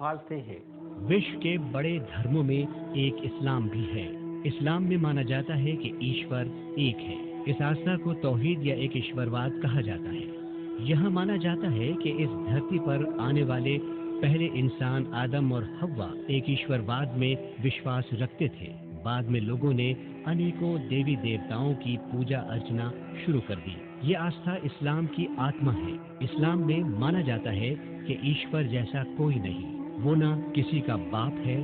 पालते हैं। विश्व के बड़े धर्मों में एक इस्लाम भी है। इस्लाम में माना जाता है कि ईश्वर एक है। इस आस्था को तौहीद या एक ईश्वरवाद कहा जाता है। यह माना जाता है कि इस धरती पर आने वाले पहले इंसान आदम और हव्वा एक ईश्वरवाद में विश्वास रखते थे। बाद में लोगों ने अनेकों देवी देवताओं की पूजा अर्चना शुरू कर दी। ये आस्था इस्लाम की आत्मा है। इस्लाम में माना जाता है कि ईश्वर जैसा कोई नहीं। वो न किसी का बाप है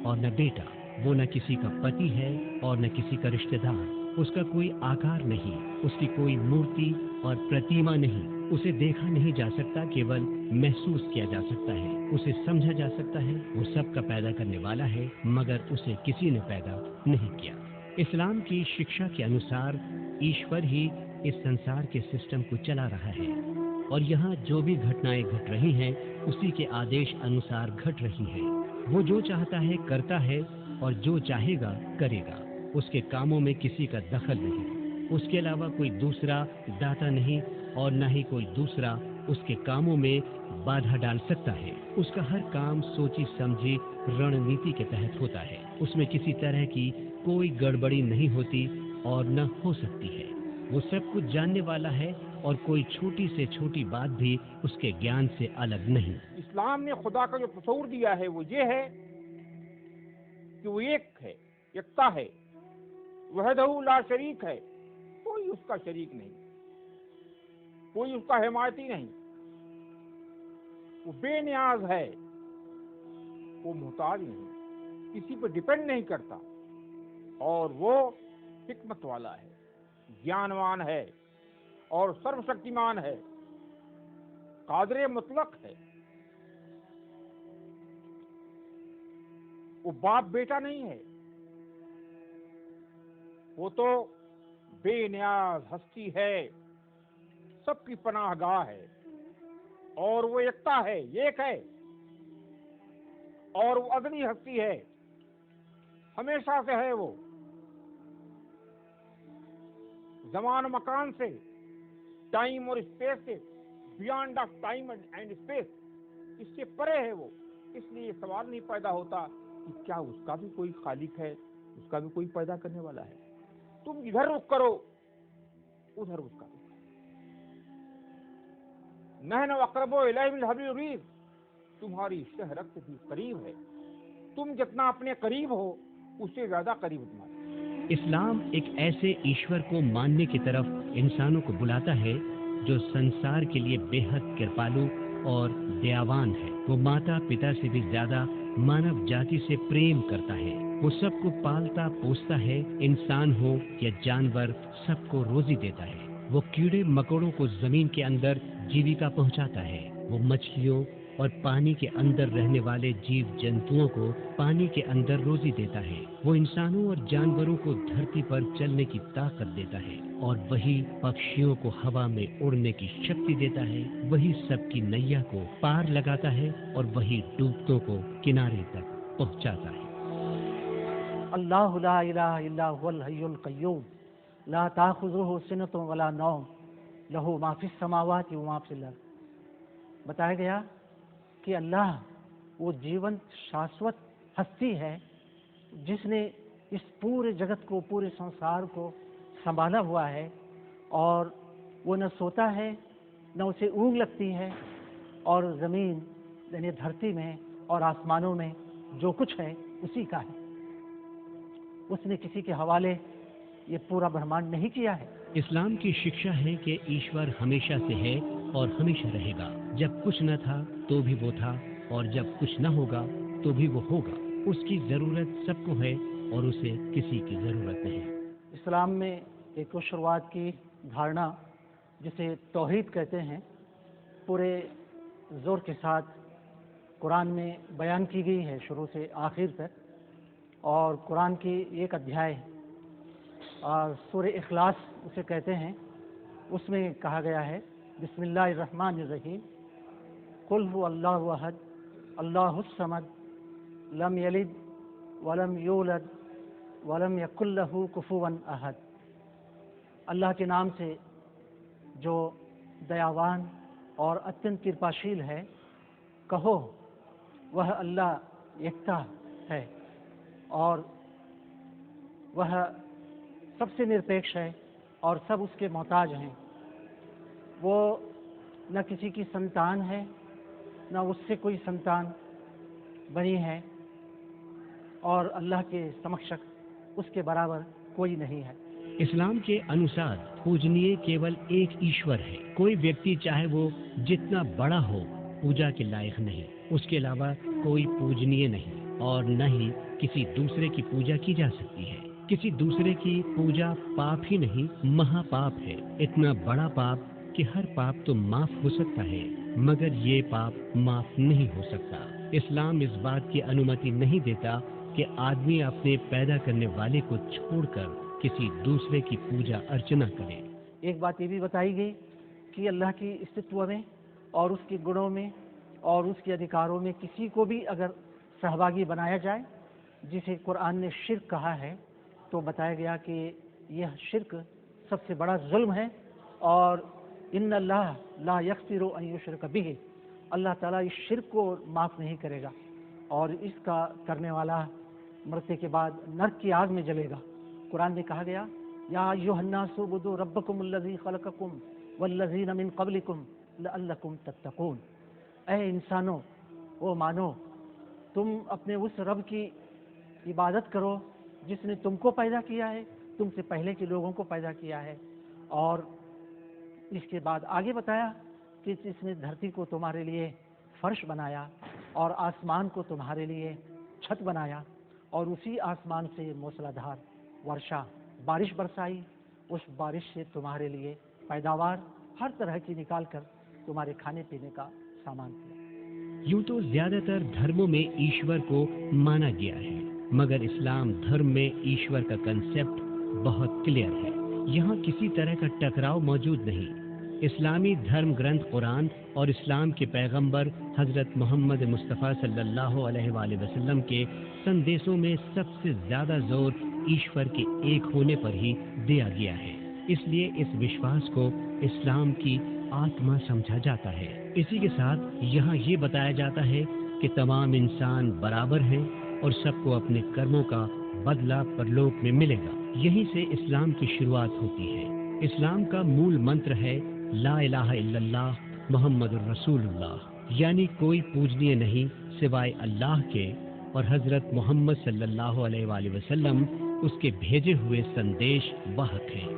और न बेटा, वो न किसी का पति है और न किसी का रिश्तेदार। उसका कोई आकार नहीं, उसकी कोई मूर्ति और प्रतिमा नहीं। उसे देखा नहीं जा सकता, केवल महसूस किया जा सकता है। उसे समझा जा सकता है। वो सबका पैदा करने वाला है, मगर उसे किसी ने पैदा नहीं किया। इस्लाम की शिक्षा के अनुसार ईश्वर ही इस संसार के सिस्टम को चला रहा है और यहाँ जो भी घटनाएं घट रही हैं उसी के आदेश अनुसार घट रही हैं। वो जो चाहता है करता है और जो चाहेगा करेगा। उसके कामों में किसी का दखल नहीं। उसके अलावा कोई दूसरा दाता नहीं और न ही कोई दूसरा उसके कामों में बाधा डाल सकता है। उसका हर काम सोची समझी रणनीति के तहत होता है। उसमें किसी तरह की कोई गड़बड़ी नहीं होती और न हो सकती है। वो सब कुछ जानने वाला है और कोई छोटी से छोटी बात भी उसके ज्ञान से अलग नहीं। इस्लाम ने खुदा का जो तस्वुर दिया है वो ये है कि वो एक है, एकता है, वहदहू ला शरीक है। कोई उसका शरीक नहीं, कोई उसका हिमायती नहीं। वो बेनियाज है, वो मोहताज नहीं, किसी पर डिपेंड नहीं करता और वो हिकमत वाला है, ज्ञानवान है और सर्वशक्तिमान है, कादरे मुतलक है। वो बाप बेटा नहीं है, वो तो बेनियाज हस्ती है, सबकी पनाहगाह है और वो एकता है, एक है और वो अगली हस्ती है, हमेशा से है। वो जमान मकान से, टाइम और स्पेस से, beyond of time and space, इससे परे है वो। इसलिए सवाल नहीं पैदा होता कि क्या उसका भी कोई खालिक है, उसका भी कोई पैदा करने वाला है। तुम इधर रुख करो, उधर उसका रुख। नहन अक़रबो इलैहि मिन हब्लिल वरीद, तुम्हारी शहरत से भी करीब है। तुम जितना अपने करीब हो उससे ज्यादा करीब तुम्हारे। इस्लाम एक ऐसे ईश्वर को मानने की तरफ इंसानों को बुलाता है जो संसार के लिए बेहद कृपालु और दयावान है। वो माता पिता से भी ज्यादा मानव जाति से प्रेम करता है। वो सबको पालता पोसता है, इंसान हो या जानवर, सबको रोजी देता है। वो कीड़े मकोड़ों को जमीन के अंदर जीविका पहुंचाता है। वो मछलियों और पानी के अंदर रहने वाले जीव जंतुओं को पानी के अंदर रोजी देता है। वो इंसानों और जानवरों को धरती पर चलने की ताकत देता है और वही पक्षियों को हवा में उड़ने की शक्ति देता है। वही सबकी नैया को पार लगाता है और वही डूबतों को किनारे तक पहुंचाता है। अल्लाहु ला इलाहा इल्ला हुवल हय्युल क़य्यूम ला ताख़ुज़ुहु सिनतुन वला नौम लहू मा फ़िस समावाति व मा फ़िल अर्ज़। बताया गया कि अल्लाह वो जीवंत शाश्वत हस्ती है जिसने इस पूरे जगत को, पूरे संसार को संभाला हुआ है और वो न सोता है न उसे ऊँघ लगती है। और ज़मीन यानी धरती में और आसमानों में जो कुछ है उसी का है। उसने किसी के हवाले ये पूरा ब्रह्मांड नहीं किया है। इस्लाम की शिक्षा है कि ईश्वर हमेशा से है और हमेशा रहेगा। जब कुछ न था तो भी वो था और जब कुछ न होगा तो भी वो होगा। उसकी जरूरत सबको है और उसे किसी की जरूरत नहीं। इस्लाम में एक ईश्वरवाद की धारणा जिसे तौहीद कहते हैं पूरे जोर के साथ कुरान में बयान की गई है शुरू से आखिर तक। और कुरान की एक अध्याय और सूरह इखलास उसे कहते हैं, उसमें कहा गया है बिस्मिल्लाहिर्रहमानिर्रहीम कुल हुवल्लाहु अहद अल्लाहुस समद लम यलिद वलम यूलद वलम यकुल लहू कुफुवन अहद। अल्लाह के नाम से जो दयावान और अत्यंत कृपाशील है, कहो वह अल्लाह एकता है और वह सबसे निरपेक्ष है और सब उसके मोहताज हैं। वो न किसी की संतान है, न उससे कोई संतान बनी है, और अल्लाह के समक्ष उसके बराबर कोई नहीं है। इस्लाम के अनुसार पूजनीय केवल एक ईश्वर है। कोई व्यक्ति चाहे वो जितना बड़ा हो, पूजा के लायक नहीं। उसके अलावा कोई पूजनीय नहीं और न ही किसी दूसरे की पूजा की जा सकती है। किसी दूसरे की पूजा पाप ही नहीं, महापाप है। इतना बड़ा पाप कि हर पाप तो माफ हो सकता है, मगर ये पाप माफ नहीं हो सकता। इस्लाम इस बात की अनुमति नहीं देता कि आदमी अपने पैदा करने वाले को छोड़कर किसी दूसरे की पूजा अर्चना करे। एक बात ये भी बताई गई कि अल्लाह की अस्तित्व में और उसके गुणों में और उसके अधिकारों में किसी को भी अगर सहभागी बनाया जाए, जिसे कुरान ने शिर्क कहा है, तो बताया गया कि यह शिर्क सबसे बड़ा जुल्म है और इन्नल्लाह ला यग़फ़िरु अन युश्रक बिही, अल्लाह ताला इस शिर्क को माफ़ नहीं करेगा और इसका करने वाला मरते के बाद नरक की आग में जलेगा। कुरान में कहा गया, या अय्युहन्नासु उबुदू रब्बकुमुल्लज़ी ख़लक़कुम वल्लज़ीना मिन क़ब्लिकुम लअल्लकुम तत्तक़ून। ऐ इंसानों, वो मानो, तुम अपने उस रब की इबादत करो जिसने तुमको पैदा किया है, तुमसे पहले के लोगों को पैदा किया है। और इसके बाद आगे बताया कि जिसने धरती को तुम्हारे लिए फर्श बनाया और आसमान को तुम्हारे लिए छत बनाया और उसी आसमान से मूसलाधार वर्षा बारिश बरसाई, उस बारिश से तुम्हारे लिए पैदावार हर तरह की निकाल कर तुम्हारे खाने पीने का सामान किया। यूं तो ज्यादातर धर्मों में ईश्वर को माना गया है, मगर इस्लाम धर्म में ईश्वर का कंसेप्ट बहुत क्लियर है। यहाँ किसी तरह का टकराव मौजूद नहीं। इस्लामी धर्म ग्रंथ कुरान और इस्लाम के पैगंबर हजरत मोहम्मद मुस्तफ़ा सल्लल्लाहु अलैहि वसल्लम के संदेशों में सबसे ज्यादा जोर ईश्वर के एक होने पर ही दिया गया है। इसलिए इस विश्वास को इस्लाम की आत्मा समझा जाता है। इसी के साथ यहाँ ये बताया जाता है कि तमाम इंसान बराबर हैं और सबको अपने कर्मों का बदला परलोक में मिलेगा। यहीं से इस्लाम की शुरुआत होती है। इस्लाम का मूल मंत्र है ला इलाहा इल्लल्लाह मुहम्मदुर रसूलुल्लाह, यानी कोई पूजनीय नहीं सिवाय अल्लाह के और हजरत मोहम्मद सल्लल्लाहु अलैहि वसल्लम उसके भेजे हुए संदेश वाहक हैं।